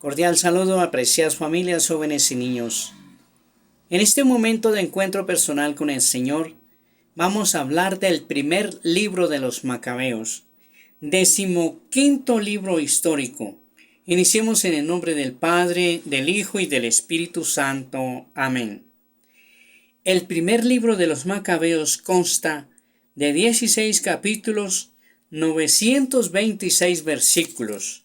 Cordial saludo a apreciadas familias, jóvenes y niños. En este momento de encuentro personal con el Señor, vamos a hablar del primer libro de los Macabeos, 15º libro histórico. Iniciemos en el nombre del Padre, del Hijo y del Espíritu Santo. Amén. El primer libro de los Macabeos consta de 16 capítulos, 926 versículos.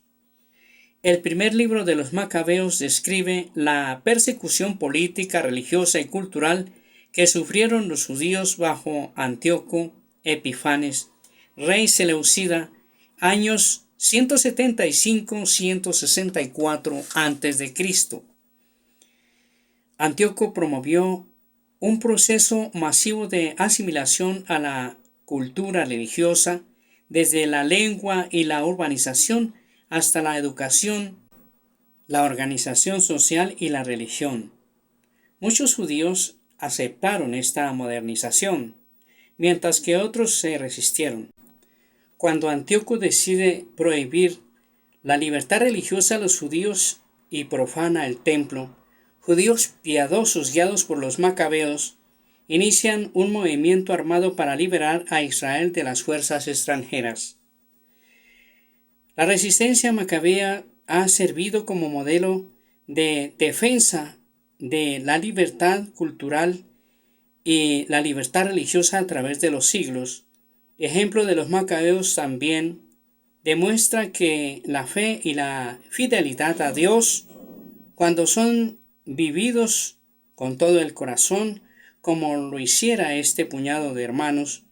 El primer libro de los Macabeos describe la persecución política, religiosa y cultural que sufrieron los judíos bajo Antíoco Epifanes, rey seleucida, años 175-164 a.C. Antíoco promovió un proceso masivo de asimilación a la cultura religiosa, desde la lengua y la urbanización hasta la educación, la organización social y la religión. Muchos judíos aceptaron esta modernización, mientras que otros se resistieron. Cuando Antíoco decide prohibir la libertad religiosa a los judíos y profana el templo, judíos piadosos guiados por los Macabeos inician un movimiento armado para liberar a Israel de las fuerzas extranjeras. La resistencia macabea ha servido como modelo de defensa de la libertad cultural y la libertad religiosa a través de los siglos. Ejemplo de los Macabeos también demuestra que la fe y la fidelidad a Dios, cuando son vividos con todo el corazón, como lo hiciera este puñado de hermanos,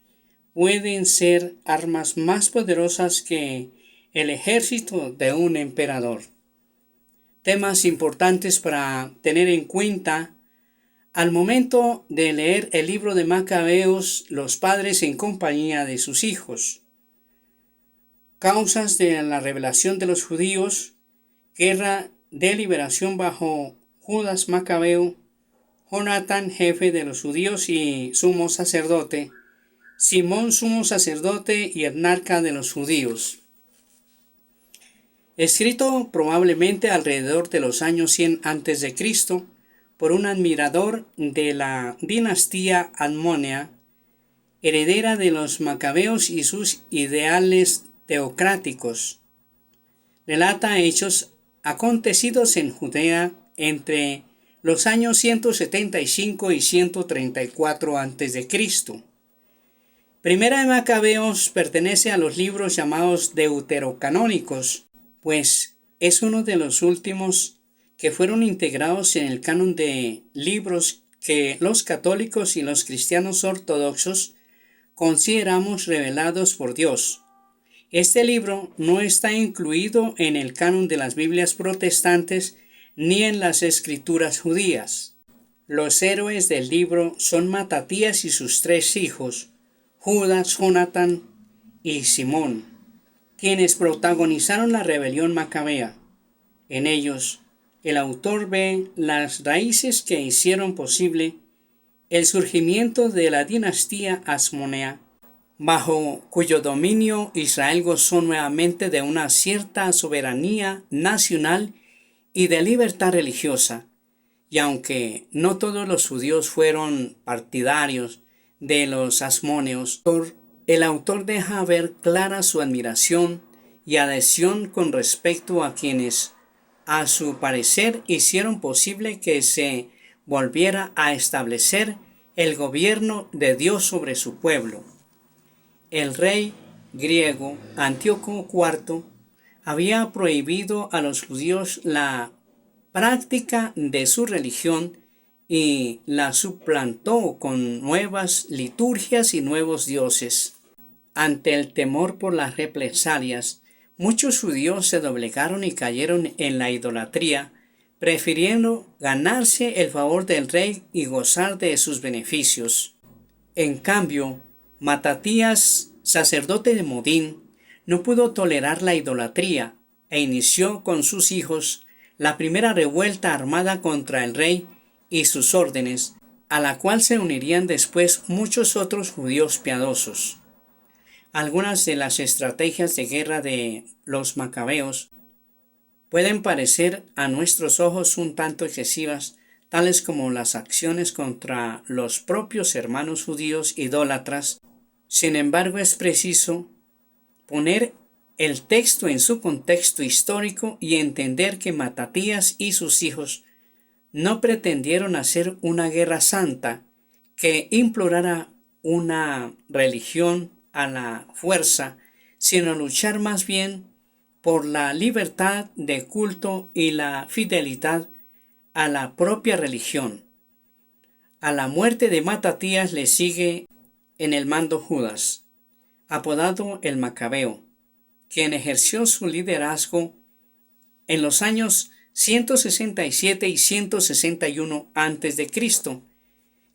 pueden ser armas más poderosas que el ejército de un emperador. Temas importantes para tener en cuenta al momento de leer el libro de Macabeos, los padres en compañía de sus hijos. Causas de la rebelión de los judíos, guerra de liberación bajo Judas Macabeo, Jonatán, jefe de los judíos y sumo sacerdote, Simón, sumo sacerdote y etnarca de los judíos. Escrito probablemente alrededor de los años 100 a.C. por un admirador de la dinastía Hasmonea, heredera de los Macabeos y sus ideales teocráticos. Relata hechos acontecidos en Judea entre los años 175 y 134 a.C. Primera de Macabeos pertenece a los libros llamados deuterocanónicos, pues es uno de los últimos que fueron integrados en el canon de libros que los católicos y los cristianos ortodoxos consideramos revelados por Dios. Este libro no está incluido en el canon de las Biblias protestantes ni en las escrituras judías. Los héroes del libro son Matatías y sus 3 hijos, Judas, Jonatán y Simón, quienes protagonizaron la rebelión macabea. En ellos, el autor ve las raíces que hicieron posible el surgimiento de la dinastía Hasmonea, bajo cuyo dominio Israel gozó nuevamente de una cierta soberanía nacional y de libertad religiosa. Y aunque no todos los judíos fueron partidarios de los hasmoneos, el autor deja ver clara su admiración y adhesión con respecto a quienes, a su parecer, hicieron posible que se volviera a establecer el gobierno de Dios sobre su pueblo. El rey griego Antíoco IV había prohibido a los judíos la práctica de su religión y la suplantó con nuevas liturgias y nuevos dioses. Ante el temor por las represalias, muchos judíos se doblegaron y cayeron en la idolatría, prefiriendo ganarse el favor del rey y gozar de sus beneficios. En cambio, Matatías, sacerdote de Modín, no pudo tolerar la idolatría e inició con sus hijos la primera revuelta armada contra el rey y sus órdenes, a la cual se unirían después muchos otros judíos piadosos. Algunas de las estrategias de guerra de los Macabeos pueden parecer a nuestros ojos un tanto excesivas, tales como las acciones contra los propios hermanos judíos idólatras. Sin embargo, es preciso poner el texto en su contexto histórico y entender que Matatías y sus hijos no pretendieron hacer una guerra santa que implorara una religión a la fuerza, sino luchar más bien por la libertad de culto y la fidelidad a la propia religión. A la muerte de Matatías le sigue en el mando Judas, apodado el Macabeo, quien ejerció su liderazgo en los años 167 y 161 a.C.,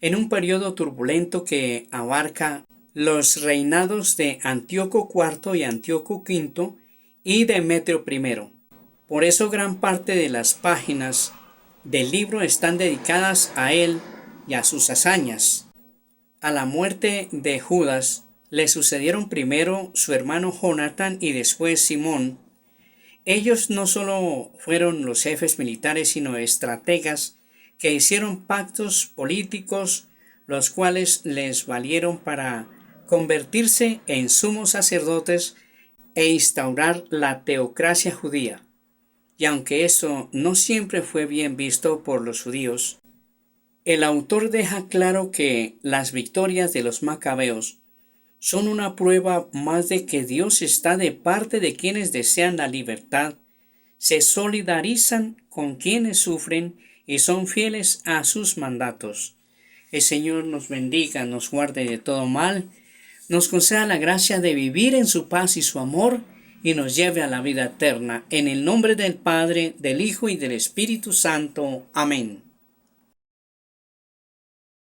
en un periodo turbulento que abarca los reinados de Antíoco IV y Antíoco V y Demetrio I. Por eso gran parte de las páginas del libro están dedicadas a él y a sus hazañas. A la muerte de Judas le sucedieron primero su hermano Jonatán y después Simón. Ellos no solo fueron los jefes militares, sino estrategas que hicieron pactos políticos, los cuales les valieron para convertirse en sumos sacerdotes e instaurar la teocracia judía. Y aunque eso no siempre fue bien visto por los judíos, el autor deja claro que las victorias de los macabeos son una prueba más de que Dios está de parte de quienes desean la libertad, se solidarizan con quienes sufren y son fieles a sus mandatos. El Señor nos bendiga, nos guarde de todo mal, nos conceda la gracia de vivir en su paz y su amor y nos lleve a la vida eterna. En el nombre del Padre, del Hijo y del Espíritu Santo. Amén.